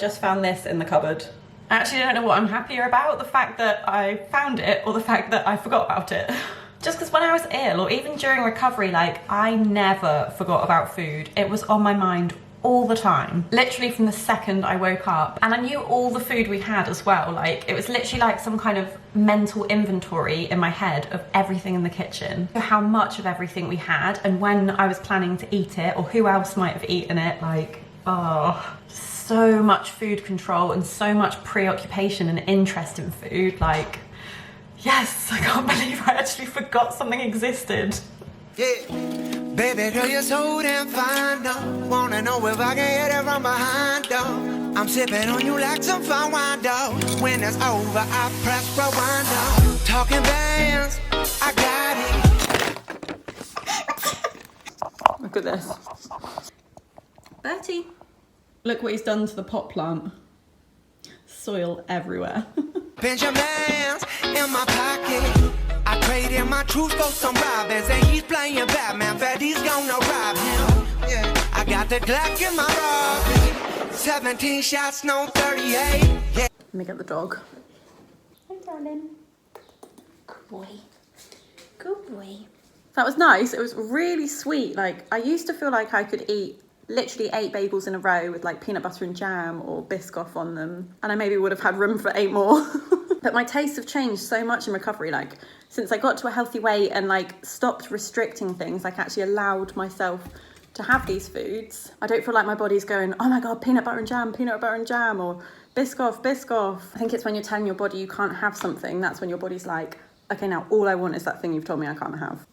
just found this in the cupboard. I actually don't know what I'm happier about, the fact that I found it or the fact that I forgot about it. Just because when I was ill or even during recovery, like, I never forgot about food. It was on my mind all the time, literally from the second I woke up. And I knew all the food we had as well. Like, it was literally like some kind of mental inventory in my head of everything in the kitchen, how much of everything we had and when I was planning to eat it or who else might have eaten it. Like, oh, so much food control and so much preoccupation and interest in food. Like, yes, I can't believe I actually forgot something existed. Yeah. Baby girl, you're so damn fine, though. Wanna know if I can hit it from behind, though. I'm sipping on you like some fine wine, though. When it's over, I press rewind, though. Talking bands, I got it. Look at this. Bertie. Look what he's done to the pot plant. Soil everywhere. Benjamin's in my pocket. I traded my truth for some robbers, and he's playing Batman, but he's gonna rob him. Yeah, I got the Glock in my robbery. 17 shots, no 38. Yeah. Let me get the dog. Hi, darling. Good boy. Good boy. That was nice. It was really sweet. Like, I used to feel like I could eat literally 8 bagels in a row with like peanut butter and jam or Biscoff on them, and I maybe would have had room for 8 more. But my tastes have changed so much in recovery. Like, since I got to a healthy weight and like stopped restricting things, like actually allowed myself to have these foods, I don't feel like my body's going, oh my God, peanut butter and jam, or Biscoff, Biscoff. I think it's when you're telling your body you can't have something, that's when your body's like, okay, now all I want is that thing you've told me I can't have.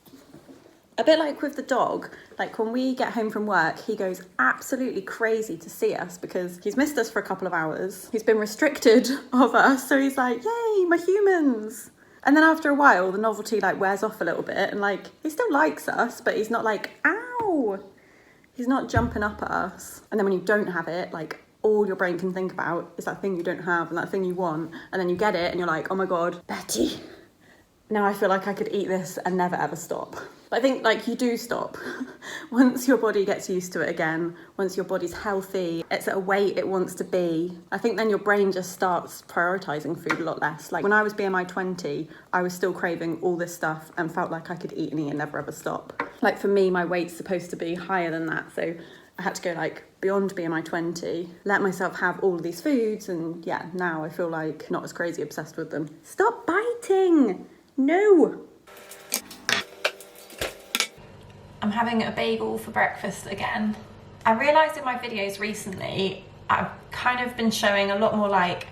A bit like with the dog, like when we get home from work, he goes absolutely crazy to see us because he's missed us for a couple of hours. He's been restricted of us, so he's like, yay, my humans. And then after a while, the novelty like wears off a little bit and like, he still likes us, but he's not like, ow. He's not jumping up at us. And then when you don't have it, like all your brain can think about is that thing you don't have and that thing you want. And then you get it and you're like, oh my God, Betty. Now I feel like I could eat this and never ever stop. But I think like you do stop. Once your body gets used to it again, once your body's healthy, it's at a weight it wants to be, I think then your brain just starts prioritizing food a lot less. Like when I was BMI 20, I was still craving all this stuff and felt like I could eat and eat and never ever stop. Like for me, my weight's supposed to be higher than that. So I had to go like beyond BMI 20, let myself have all of these foods. And yeah, now I feel like not as crazy obsessed with them. Stop biting. No. I'm having a bagel for breakfast again. I realised in my videos recently, I've kind of been showing a lot more like,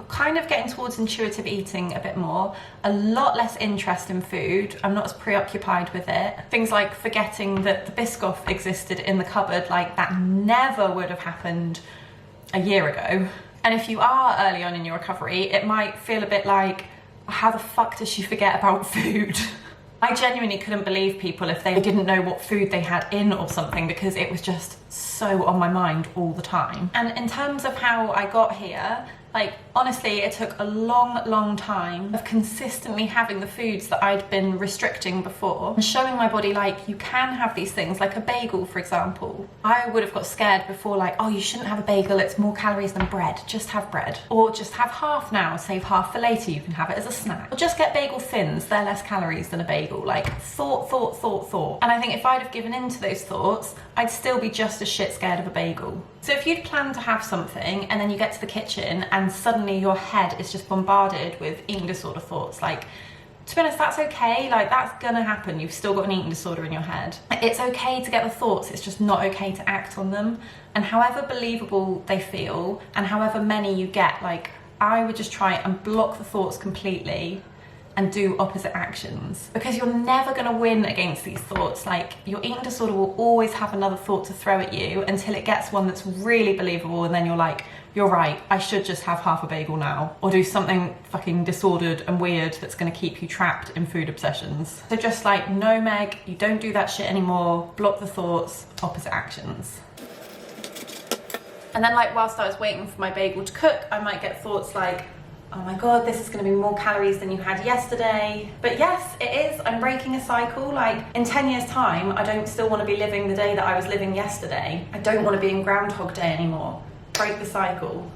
kind of getting towards intuitive eating a bit more, a lot less interest in food. I'm not as preoccupied with it. Things like forgetting that the Biscoff existed in the cupboard, like that never would have happened a year ago. And if you are early on in your recovery, it might feel a bit like, how the fuck does she forget about food? I genuinely couldn't believe people if they didn't know what food they had in or something, because it was just so on my mind all the time. And in terms of how I got here, like honestly, it took a long time of consistently having the foods that I'd been restricting before and showing my body like you can have these things, like a bagel for example. I would have got scared before, like, oh, you shouldn't have a bagel, it's more calories than bread, just have bread. Or just have half now, save half for later, you can have it as a snack. Or just get bagel thins, they're less calories than a bagel. Like thought. And I think if I'd have given in to those thoughts, I'd still be just as shit scared of a bagel. So if you'd planned to have something and then you get to the kitchen and suddenly your head is just bombarded with eating disorder thoughts, like, to be honest, that's okay, like that's gonna happen. You've still got an eating disorder in your head. It's okay to get the thoughts, it's just not okay to act on them. And however believable they feel and however many you get, like I would just try and block the thoughts completely and do opposite actions, because you're never going to win against these thoughts. Like your eating disorder will always have another thought to throw at you until it gets one that's really believable, and then you're like, you're right, I should just have half a bagel now, or do something fucking disordered and weird that's going to keep you trapped in food obsessions. So just like, no Meg, you don't do that shit anymore, block the thoughts, opposite actions. And then like whilst I was waiting for my bagel to cook, I might get thoughts like, oh my God, this is going to be more calories than you had yesterday. But yes, it is. I'm breaking a cycle. Like in 10 years time, I don't still want to be living the day that I was living yesterday. I don't want to be in Groundhog Day anymore. break the cycle.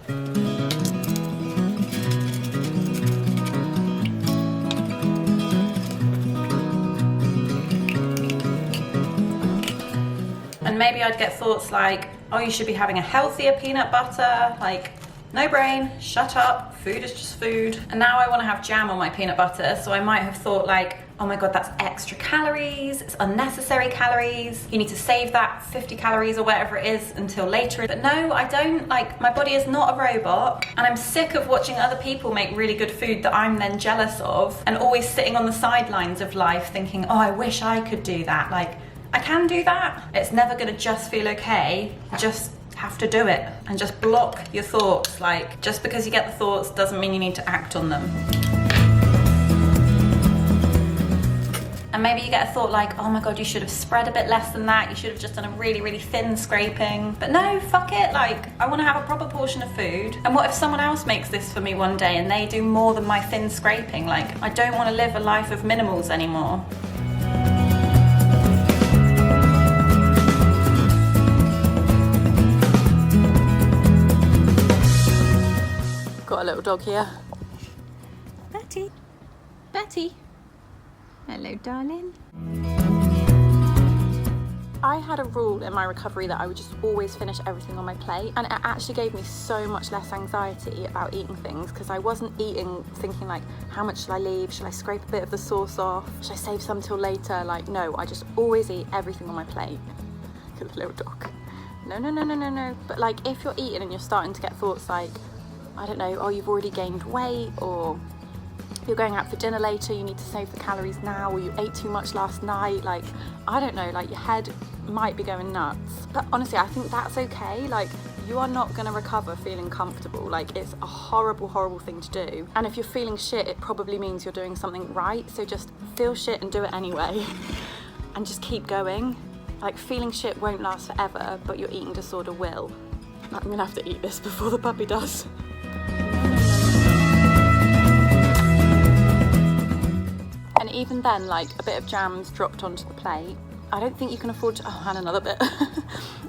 And maybe I'd get thoughts like, oh, you should be having a healthier peanut butter, like, no brain, shut up, food is just food. And now I want to have jam on my peanut butter, so I might have thought like, oh my god, that's extra calories, it's unnecessary calories, you need to save that 50 calories or whatever it is until later. But no, I don't. Like, my body is not a robot, and I'm sick of watching other people make really good food that I'm then jealous of, and always sitting on the sidelines of life thinking, oh, I wish I could do that. Like, I can do that. It's never gonna just feel okay. Just have to do it, and just block your thoughts. Like, just because you get the thoughts doesn't mean you need to act on them. And maybe you get a thought like, oh my god, you should have spread a bit less than that, you should have just done a really, really thin scraping. But no, fuck it, like, I want to have a proper portion of food. And what if someone else makes this for me one day and they do more than my thin scraping? Like, I don't want to live a life of minimals anymore. Got a little dog here. Betty. Betty. Hello, darling. I had a rule in my recovery that I would just always finish everything on my plate, and it actually gave me so much less anxiety about eating things, because I wasn't eating thinking like, how much should I leave? Should I scrape a bit of the sauce off? Should I save some till later? Like, no, I just always eat everything on my plate. Look at the little dog. No, no, no, no, no, no. But like, if you're eating and you're starting to get thoughts like, I don't know, oh, you've already gained weight, or if you're going out for dinner later, you need to save the calories now, or you ate too much last night, like, I don't know, like, your head might be going nuts. But honestly, I think that's okay. Like, you are not going to recover feeling comfortable. Like, it's a horrible, horrible thing to do. And if you're feeling shit, it probably means you're doing something right. So just feel shit and do it anyway. And just keep going. Like, feeling shit won't last forever, but your eating disorder will. I'm going to have to eat this before the puppy does. And even then, like, a bit of jam's dropped onto the plate. I don't think you can afford to, oh, and another bit.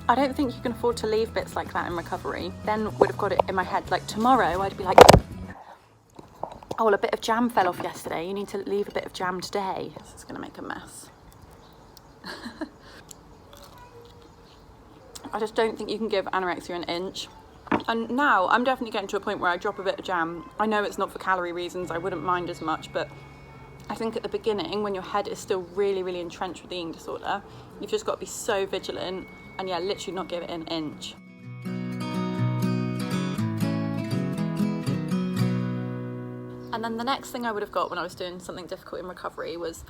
I don't think you can afford to leave bits like that in recovery. Then would have got it in my head, like, tomorrow I'd be like, oh, well, a bit of jam fell off yesterday, you need to leave a bit of jam today. This is gonna make a mess. I just don't think you can give anorexia an inch. And now I'm definitely getting to a point where I drop a bit of jam. I know it's not for calorie reasons, I wouldn't mind as much, but I think at the beginning, when your head is still really, really entrenched with the eating disorder, you've just got to be so vigilant and, yeah, literally not give it an inch. And then the next thing I would have got when I was doing something difficult in recovery was,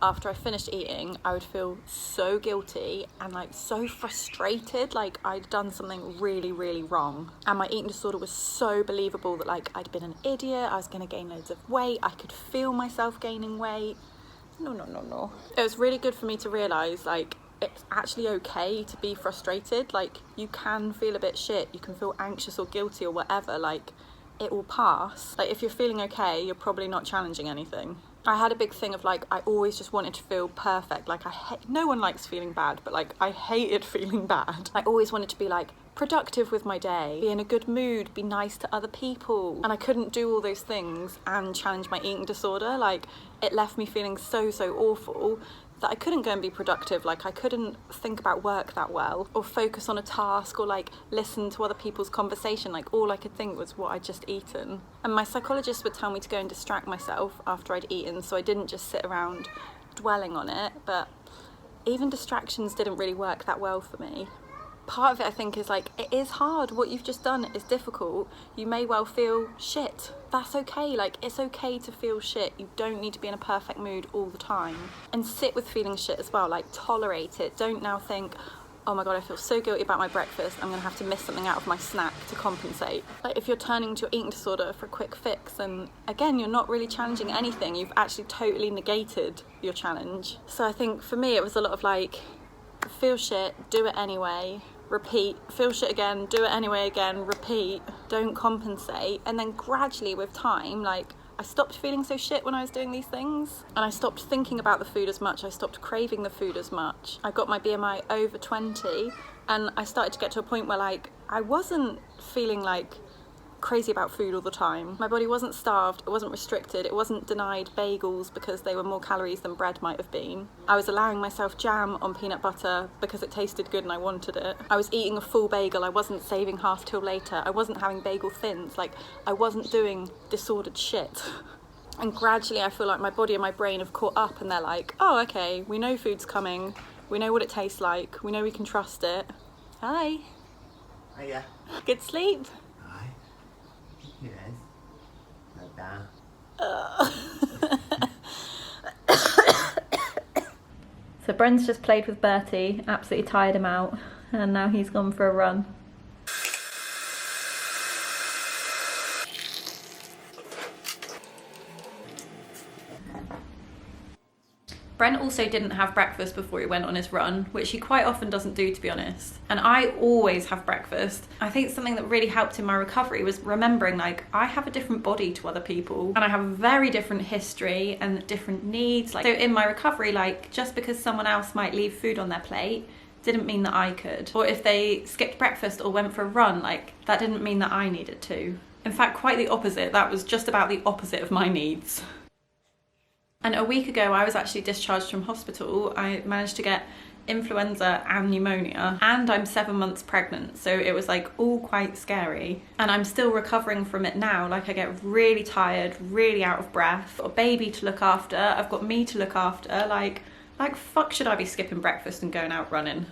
after I finished eating, I would feel so guilty and like so frustrated, like I'd done something really, really wrong. And my eating disorder was so believable that like I'd been an idiot, I was gonna gain loads of weight, I could feel myself gaining weight. No, no, no, no. It was really good for me to realise like it's actually okay to be frustrated. Like, you can feel a bit shit, you can feel anxious or guilty or whatever, like it will pass. Like, if you're feeling okay, you're probably not challenging anything. I had a big thing of like, I always just wanted to feel perfect. Like, no one likes feeling bad, but like, I hated feeling bad. I always wanted to be like productive with my day, be in a good mood, be nice to other people. And I couldn't do all those things and challenge my eating disorder. Like, it left me feeling so awful that I couldn't go and be productive. Like, I couldn't think about work that well, or focus on a task, or like listen to other people's conversation. Like, all I could think was what I'd just eaten. And my psychologist would tell me to go and distract myself after I'd eaten, so I didn't just sit around dwelling on it. But even distractions didn't really work that well for me. Part of it, I think, is like, it is hard. What you've just done is difficult. You may well feel shit. That's okay. Like, it's okay to feel shit. You don't need to be in a perfect mood all the time. And sit with feeling shit as well. Like, tolerate it. Don't now think, oh my god, I feel so guilty about my breakfast, I'm gonna have to miss something out of my snack to compensate. Like, if you're turning to your eating disorder for a quick fix, then again, you're not really challenging anything. You've actually totally negated your challenge. So I think for me, it was a lot of like, feel shit, do it anyway, repeat, feel shit again, do it anyway again, repeat, don't compensate. And then gradually with time, like, I stopped feeling so shit when I was doing these things, and I stopped thinking about the food as much, I stopped craving the food as much. I got my BMI over 20, and I started to get to a point where like, I wasn't feeling like crazy about food all the time. My body wasn't starved, it wasn't restricted, it wasn't denied bagels because they were more calories than bread might have been. I was allowing myself jam on peanut butter because it tasted good and I wanted it. I was eating a full bagel, I wasn't saving half till later. I wasn't having bagel thins, like I wasn't doing disordered shit. And gradually I feel like my body and my brain have caught up and they're like, oh okay, we know food's coming, we know what it tastes like, we know we can trust it. Hi. Hiya. Good sleep? Yes. Like that. So Bren's just played with Bertie, absolutely tired him out, and now he's gone for a run. Bren also didn't have breakfast before he went on his run, which he quite often doesn't do, to be honest. And I always have breakfast. I think something that really helped in my recovery was remembering, like, I have a different body to other people and I have a very different history and different needs. Like, so in my recovery, like, just because someone else might leave food on their plate didn't mean that I could. Or if they skipped breakfast or went for a run, like, that didn't mean that I needed to. In fact, quite the opposite. That was just about the opposite of my needs. And a week ago, I was actually discharged from hospital. I managed to get influenza and pneumonia, and I'm 7 months pregnant. So it was like all quite scary. And I'm still recovering from it now. Like I get really tired, really out of breath. I've got a baby to look after. I've got me to look after. Like fuck should I be skipping breakfast and going out running?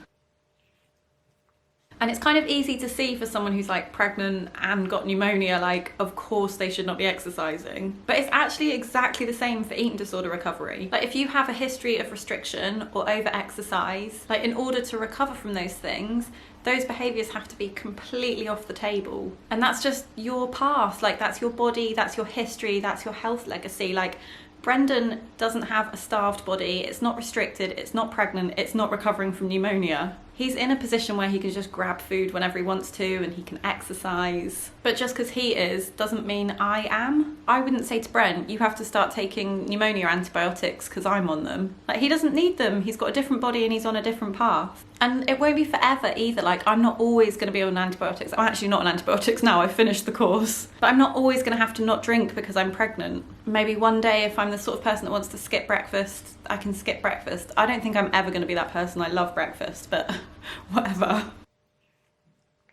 And it's kind of easy to see for someone who's like pregnant and got pneumonia, like of course they should not be exercising. But it's actually exactly the same for eating disorder recovery. Like if you have a history of restriction or over exercise, like in order to recover from those things, those behaviours have to be completely off the table. And that's just your path, like that's your body, that's your history, that's your health legacy. Like Brendan doesn't have a starved body, it's not restricted, it's not pregnant, it's not recovering from pneumonia. He's in a position where he can just grab food whenever he wants to and he can exercise. But just because he is doesn't mean I am. I wouldn't say to Brent, you have to start taking pneumonia antibiotics because I'm on them. Like he doesn't need them, he's got a different body and he's on a different path. And it won't be forever either, like I'm not always going to be on antibiotics. I'm actually not on antibiotics now, I finished the course. But I'm not always going to have to not drink because I'm pregnant. Maybe one day if I'm the sort of person that wants to skip breakfast, I can skip breakfast. I don't think I'm ever going to be that person, I love breakfast, but whatever.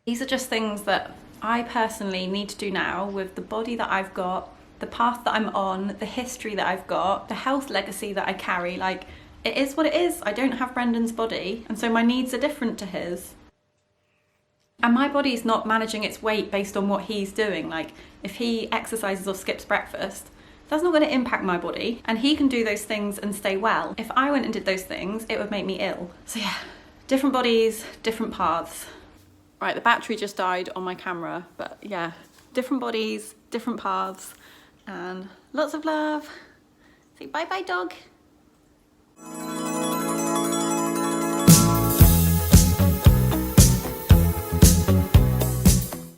These are just things that I personally need to do now with the body that I've got, the path that I'm on, the history that I've got, the health legacy that I carry. Like, it is what it is. I don't have Brendan's body, and so my needs are different to his. And my body's not managing its weight based on what he's doing. Like, if he exercises or skips breakfast, that's not going to impact my body, and he can do those things and stay well. If I went and did those things, it would make me ill. So yeah, different bodies, different paths. Right, the battery just died on my camera, but yeah, different bodies, different paths, and lots of love. Say bye-bye, dog.